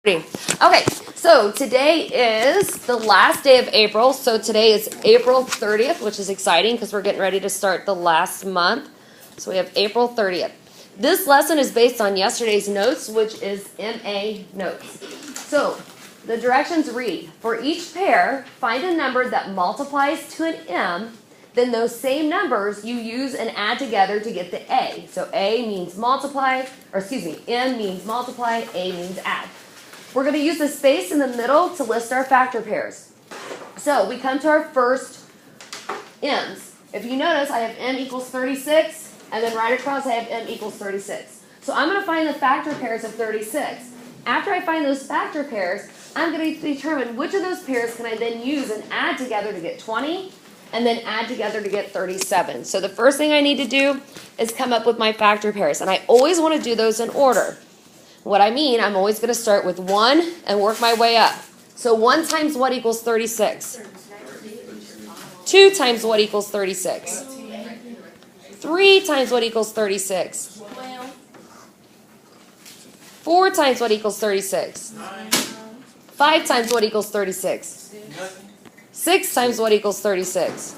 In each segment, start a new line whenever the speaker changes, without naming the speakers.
Okay, so today is the last day of April. So today is April 30th, which is exciting because we're getting ready to start the last month. So we have April 30th. This lesson is based on yesterday's notes, which is MA notes. So the directions read, for each pair, find a number that multiplies to an M, then those same numbers you use and add together to get the A. So A means multiply, or excuse me, M means multiply, A means add. We're going to use the space in the middle to list our factor pairs. So we come to our first M's. If you notice, I have M equals 36, and then right across I have M equals 36. So I'm going to find the factor pairs of 36. After I find those factor pairs, I'm going to determine which of those pairs can I then use and add together to get 20, and then add together to get 37. So the first thing I need to do is come up with my factor pairs, and I always want to do those in order. What I mean, I'm always going to start with 1 and work my way up. So 1 times what equals 36? 2 times what equals 36? 3 times what equals 36? 4 times what equals 36? 5 times what equals 36? 6 times what equals 36?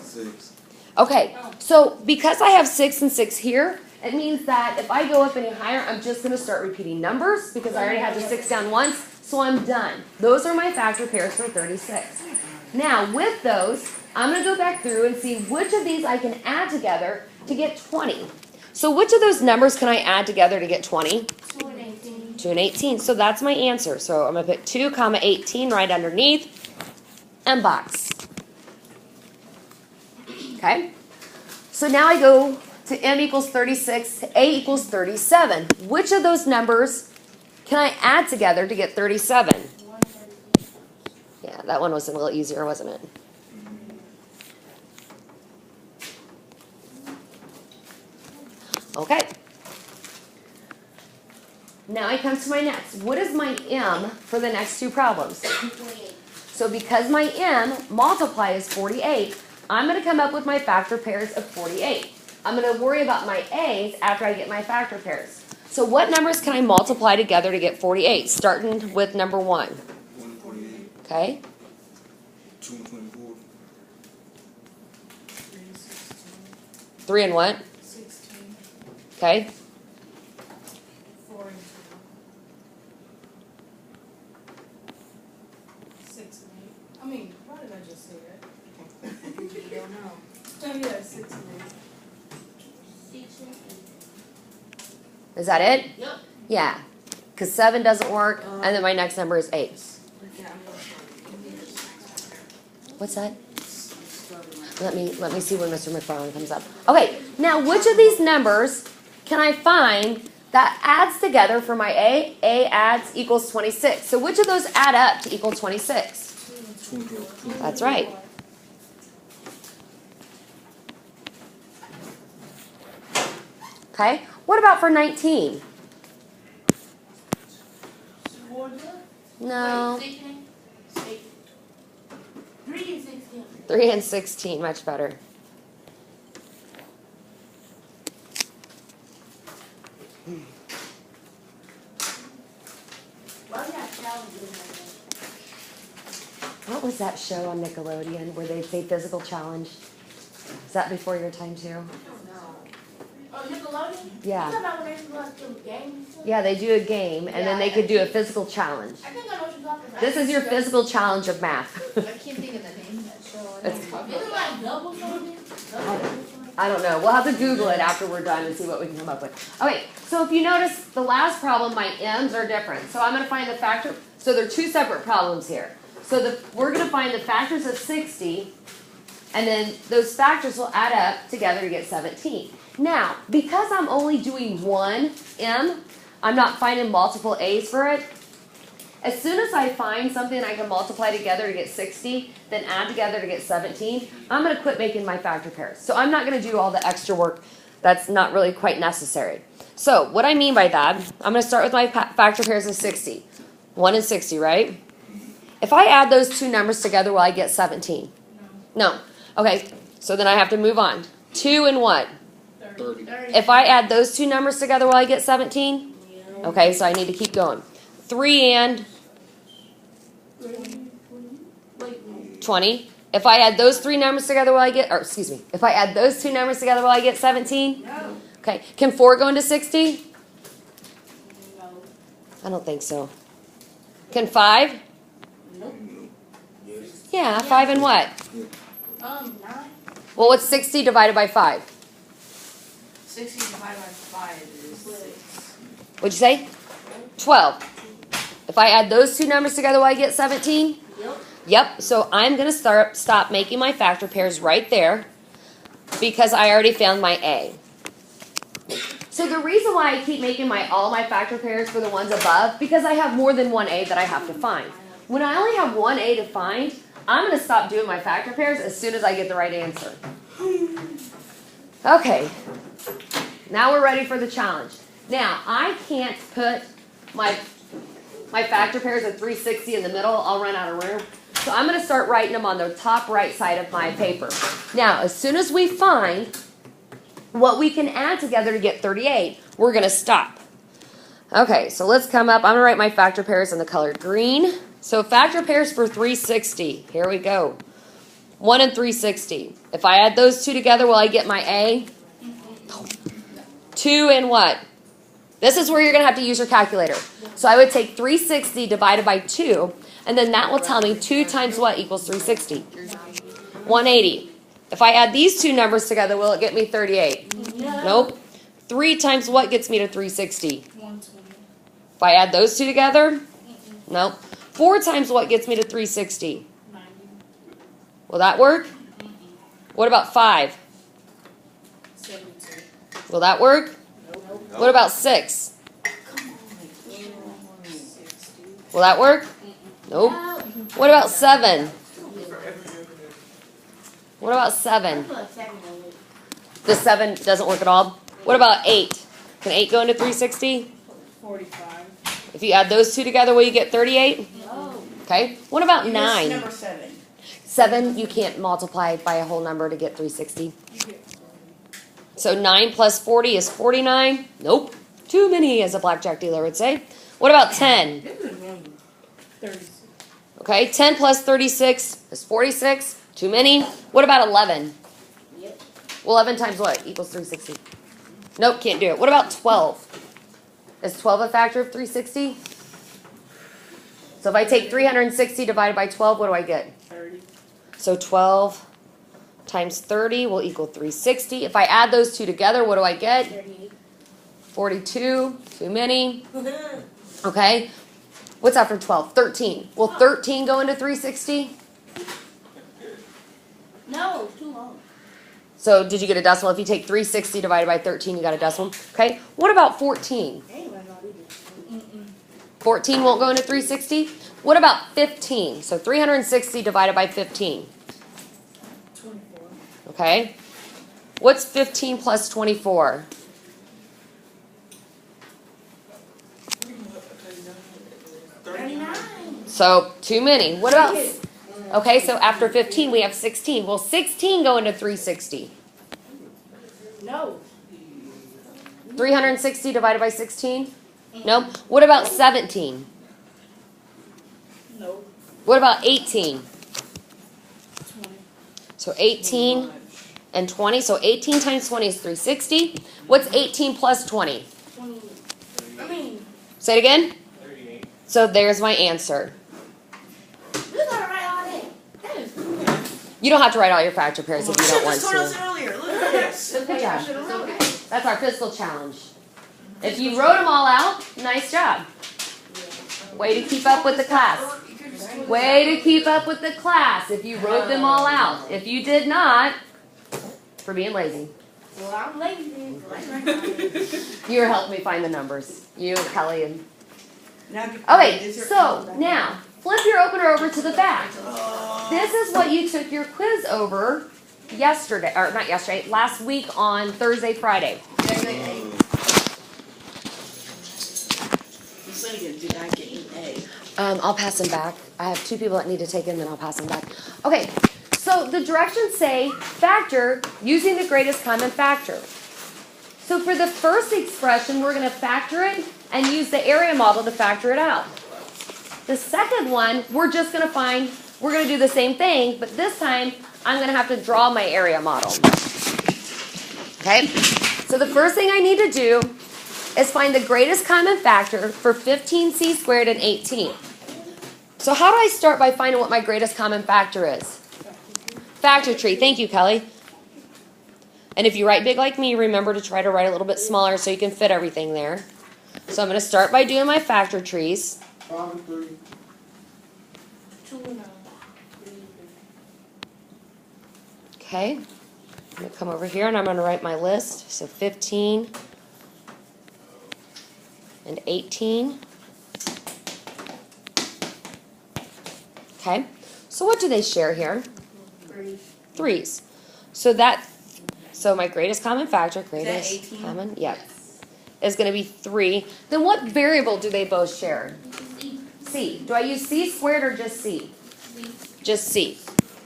Okay, so because I have 6 and 6 here, it means that if I go up any higher, I'm just going to start repeating numbers because I already have the 6 down once, so I'm done. Those are my factor pairs for 36. Now, with those, I'm going to go back through and see which of these I can add together to get 20. So which of those numbers can I add together to get 20?
2 and 18.
2 and 18. So that's my answer. So I'm going to put 2, 18 right underneath and box. Okay? So now I go to M equals 36, A equals 37. Which of those numbers can I add together to get 37? Yeah, that one was a little easier, wasn't it? Okay. Now I come to my next. What is my M for the next two problems?
48.
So because my M multiply is 48, I'm going to come up with my factor pairs of 48. I'm going to worry about my A's after I get my factor pairs. So what numbers can I multiply together to get 48? Starting with number 1.
148.
Okay.
2 and 24.
3 and what?
16.
Okay.
4 and 2. 6 and 8. I mean, why did I just say that? You don't know. Oh, yeah, 6 and 8. 6 and 8.
Is that it?
Yep.
Yeah. Because 7 doesn't work, and then my next number is 8. What's that? Let me see when Mr. McFarland comes up. Okay, now which of these numbers can I find that adds together for my A? A adds equals 26. So which of those add up to equal 26?
24.
That's right. Okay, what about for 19? No.
3 and 16.
3 and 16, much better.
Why we have challenges?
What was that show on Nickelodeon where they say physical challenge? Is that before your time too?
Oh, Nickelodeon?
Yeah.
You talking about when they do like some games?
Yeah, they do a game and then they could do a physical challenge.
I think I know what you're talking about.
This is your physical challenge of math.
I can't think of the name of that show. I know
It's-
what
Is
you're
it like double something?
I don't know. We'll have to Google it after we're done and see what we can come up with. Okay, so if you notice the last problem, my M's are different. So I'm going to find the factor. So there are two separate problems here. So we're going to find the factors of 60, and then those factors will add up together to get 17. Now, because I'm only doing one M, I'm not finding multiple A's for it. As soon as I find something I can multiply together to get 60, then add together to get 17, I'm going to quit making my factor pairs. So I'm not going to do all the extra work that's not really quite necessary. So what I mean by that, I'm going to start with my factor pairs of 60. 1 and 60, right? If I add those two numbers together, will I get 17? No. Okay, so then I have to move on. 2 and what?
30.
If I add those two numbers together, will I get 17? Okay, so I need to keep going. 3 and 20. If I add those three numbers together, will I get, or excuse me, if I add those two numbers together, will I get 17?
No.
Okay. Can 4 go into 60?
No.
I don't think so. Can 5?
Nope.
Yes.
Yeah, 5 and what?
9.
Well, what's 60 divided by 5?
60 divided by 5 is 6.
What'd you say? 12. If I add those two numbers together, will I get 17?
Yep.
Yep, so I'm going to stop making my factor pairs right there because I already found my A. So the reason why I keep making all my factor pairs for the ones above, because I have more than one A that I have to find. When I only have one A to find, I'm going to stop doing my factor pairs as soon as I get the right answer. Okay, now we're ready for the challenge. Now, I can't put my factor pairs of 360 in the middle. I'll run out of room. So I'm going to start writing them on the top right side of my paper. Now, as soon as we find what we can add together to get 38, we're going to stop. Okay, so let's come up. I'm going to write my factor pairs in the color green. So factor pairs for 360. Here we go. 1 and 360. If I add those two together, will I get my A? 2 and what? This is where you're going to have to use your calculator. So I would take 360 divided by 2, and then that will tell me 2 times what equals 360? 180. If I add these two numbers together, will it get me 38? Nope. 3 times what gets me to 360?
120.
If I add those two together? Nope. 4 times what gets me to 360?
90.
Will that work? What about 5?
72.
Will that work?
Nope.
What about 6?
60.
Will that work? Nope. What about 7? What about 7? The 7 doesn't work at all. What about 8? Can 8 go into 360?
45.
If you add those two together, will you get 38?
No.
Okay. What about
You
9?
missed number 7.
7, you can't multiply by a whole number to get 360.
You get 40.
So 9 plus 40 is 49? Nope. Too many, as a blackjack dealer would say. What about 10?
36.
Okay, 10 plus 36 is 46. Too many. What about 11?
Yep.
Well, 11 times what equals 360? Nope, can't do it. What about 12? Is 12 a factor of 360? So if I take 360 divided by 12, what do I get?
30.
So 12 times 30 will equal 360. If I add those two together, what do I get?
38.
42. Too many. Okay. What's after 12? 13. Will 13 go into 360?
No, too long.
So did you get a decimal? If you take 360 divided by 13, you got a decimal. Okay. What about 14? 14 won't go into 360. What about 15? So 360 divided by 15.
24.
Okay. What's 15 plus 24?
39.
So too many. What about? Okay, so after 15 we have 16. Will 16 go into 360?
No.
360 divided by 16? No. What about 17?
No.
What about 18?
20.
So 18 and 20. So 18 times 20 is 360. What's 18 plus 20?
20. I mean,
Say it again. So there's my answer.
you gotta write all that.
You don't have to write all your factor pairs if you don't want
Told us
to.
earlier. Look at this.
Good job.
Should've wrote it.
That's our physical challenge. If you wrote them all out, nice job. Way to keep up with the class. Way to keep up with the class if you wrote them all out. If you did not, for being lazy.
Well, I'm lazy.
You were helping me find the numbers. You, Kelly, and...
Now,
Okay, so now, flip your opener over to the back. This is what you took your quiz over yesterday, or not yesterday, last week on Thursday, Friday.
Did I get an A?
I'll pass them back. I have 2 people that need to take them, then I'll pass them back. Okay, so the directions say factor using the greatest common factor. So for the first expression, we're going to factor it and use the area model to factor it out. The second one, we're just going to find we're gonna do the same thing, but this time I'm gonna have to draw my area model. Okay? So the first thing I need to do is find the greatest common factor for 15c squared and 18. So how do I start by finding what my greatest common factor is? Factor tree. Thank you, Kelly. And if you write big like me, remember to try to write a little bit smaller so you can fit everything there. So I'm going to start by doing my factor trees.
5 and 3.
2 and 9.
Okay. I'm going to come over here and I'm going to write my list. So 15 and 18. Okay. So what do they share here? 3s. So my greatest common factor, greatest
18?
common, yeah, is going to be 3. Then what variable do they both share? C. Do I use C squared or just C? Just C.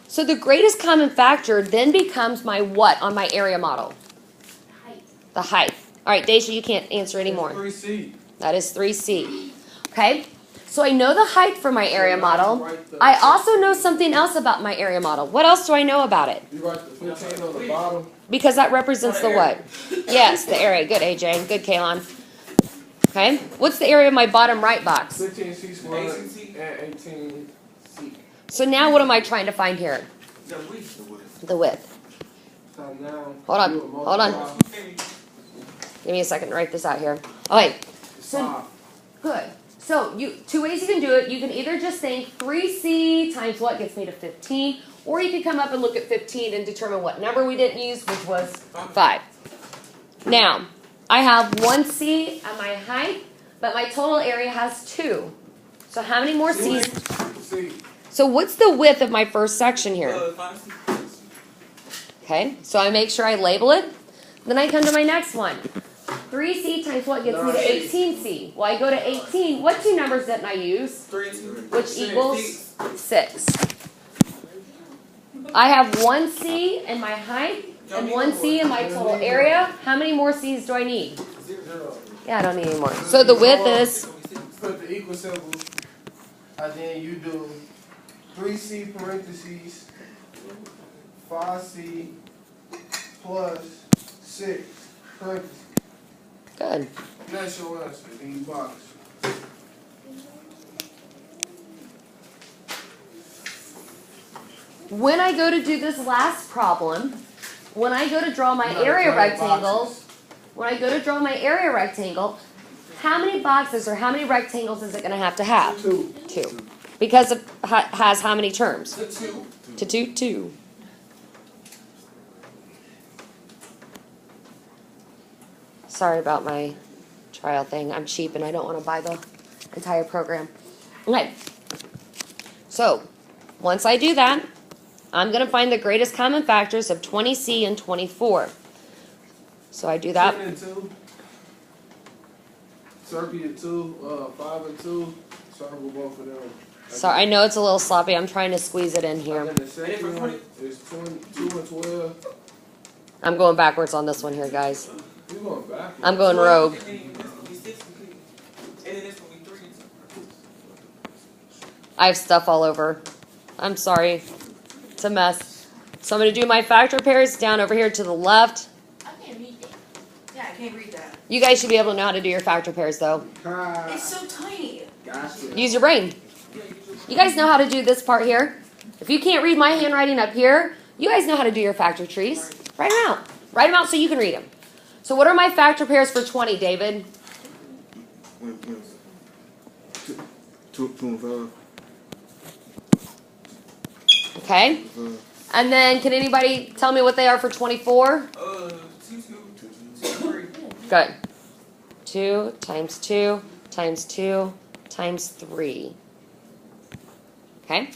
So the greatest common factor then becomes my what on my area model? The height. All right, Deja, you can't answer anymore.
3C.
That is 3C. Okay? So I know the height for my area model. I also know something else about my area model. What else do I know about it?
You write the 15 on the bottom.
Because that represents the what? Yes, the area. Good, AJ. Good, Kalon. Okay? What's the area of my bottom right box?
15C squared and 18C.
So now what am I trying to find here? The width.
So now,
Hold on.
you would
Hold on.
multiply.
Give me a second to write this out here. Okay.
It's
So
5.
good. So two ways you can do it. You can either just think 3C times what gets me to 15, or you can come up and look at 15 and determine what number we didn't use, which was 5. Now, I have 1C at my height, but my total area has 2. So how many more C's?
C.
So what's the width of my first section here? Okay, so I make sure I label it. Then I come to my next one. 3C times what gets me to 18C? Well, I go to 18. What 2 numbers didn't I use? Which equals 6. I have 1C in my height and 1C in my total area. How many more C's do I need?
0.
Yeah, I don't need any more. So the width is,
Put the equal symbol, and then you do 3C parentheses, 5C plus 6 parentheses.
good.
That's your answer in your box.
When I go to do this last problem, when I go to draw my area rectangle, how many boxes or how many rectangles is it going to have?
2.
2. Because it has how many terms?
2.
To 2. Sorry about my trial thing. I'm cheap and I don't want to buy the entire program. Okay. So, once I do that, I'm going to find the greatest common factors of 20C and 24. So I do that.
10 and 2. Circle at 2, 5 and 2. Circle both of them.
Sorry, I know it's a little sloppy. I'm trying to squeeze it in here.
And then the second one is 2 and 12.
I'm going backwards on this one here, guys.
You going backwards?
I'm going rogue. I have stuff all over. I'm sorry. It's a mess. So I'm going to do my factor pairs down over here to the left.
I can't read that. Yeah, I can't read that.
You guys should be able to know how to do your factor pairs, though.
It's so tiny.
Gotcha.
Use your brain. You guys know how to do this part here. If you can't read my handwriting up here, you guys know how to do your factor trees. Write them out. Write them out so you can read them. So what are my factor pairs for 20, David?
2 and 5.
Okay. And then can anybody tell me what they are for 24?
3.
Good. 2 times 2 times 2 times 3. Okay.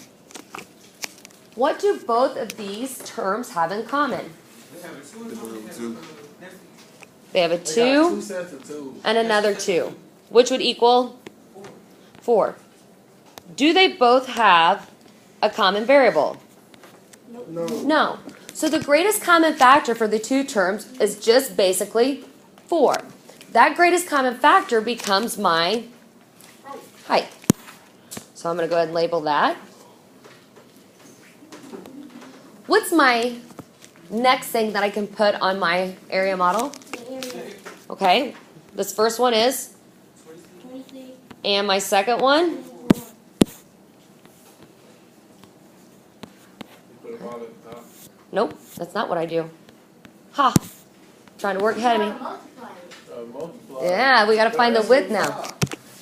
What do both of these terms have in common? They have a 2
2 sets of 2.
and another 2, which would equal 4. Do they both have a common variable?
No.
No. So the greatest common factor for the 2 terms is just basically 4. That greatest common factor becomes my height. So I'm going to go ahead and label that. What's my next thing that I can put on my area model?
The area.
Okay, this first one is,
23.
and my second one,
24.
You put them all at the top.
nope, that's not what I do. Ha! Trying to work ahead of me.
Multiply it.
Multiply.
Yeah, we gotta find the width now.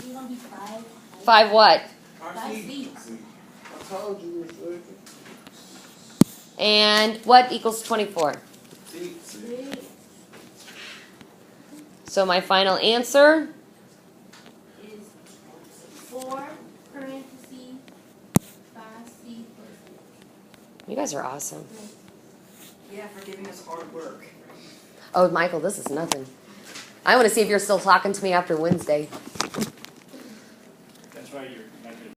You're gonna be 5.
5 what?
5 feet.
I told you it was like
And what equals 24?
See.
So my final answer,
Is 4 parentheses 5C plus
you guys are awesome.
Yeah, for giving us hard work.
Oh, Michael, this is nothing. I want to see if you're still talking to me after Wednesday.
That's right, you're